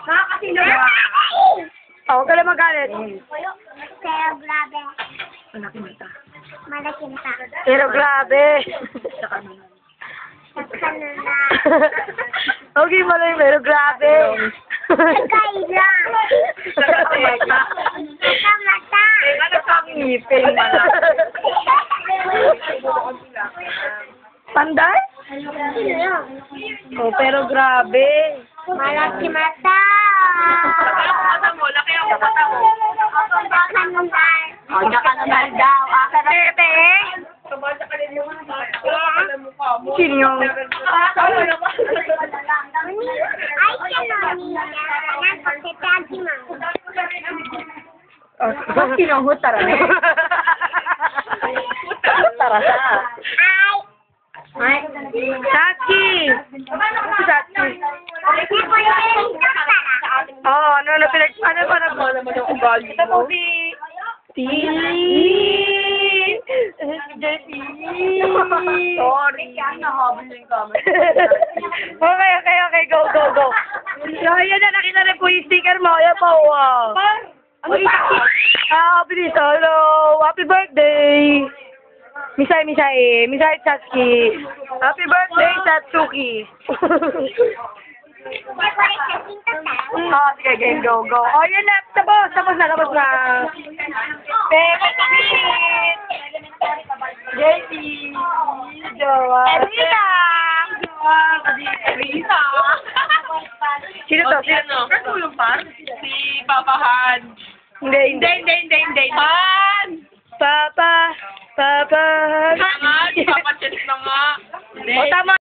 Nakakasino ba? Huwag ka lang magalit. Pero grabe. Malaki mata. Malaki na. Pero grabe. Saka naman. Sakano na. Okay mo lang, pero grabe. Kaila. Mata. Mata. Ano kang ngipin malaki? Panday? Oh, pero grabe. Malaki mata. Laki ang mata mo, laki ang mata mo. Baka naman. Oh, tsaka naman daw. Aka na bebe. Sino yung... Ay, mami. Napakitagi mo. Ba't kinuhutara na? Hutara sa. Ay. Ay, Saki! Si Saki. Oo, ano ba Kita mo si... Sorry. Nahabol na yung camera. Okay, go. So, ayan na, nakita na po yung sticker mo. Ayan po, wow. Bilis, hello. Happy birthday. Misay Satsuki. Happy birthday, Satsuki. Sige, game, go. Oh, yun na. Tapos na. Bebe, kapit. JP. Jowa. Erika! Erika! Sino to? Katulong pa? Si Papa Han. Hindi. Han! Papa. Nga, si Papa Chess na nga. O, tama.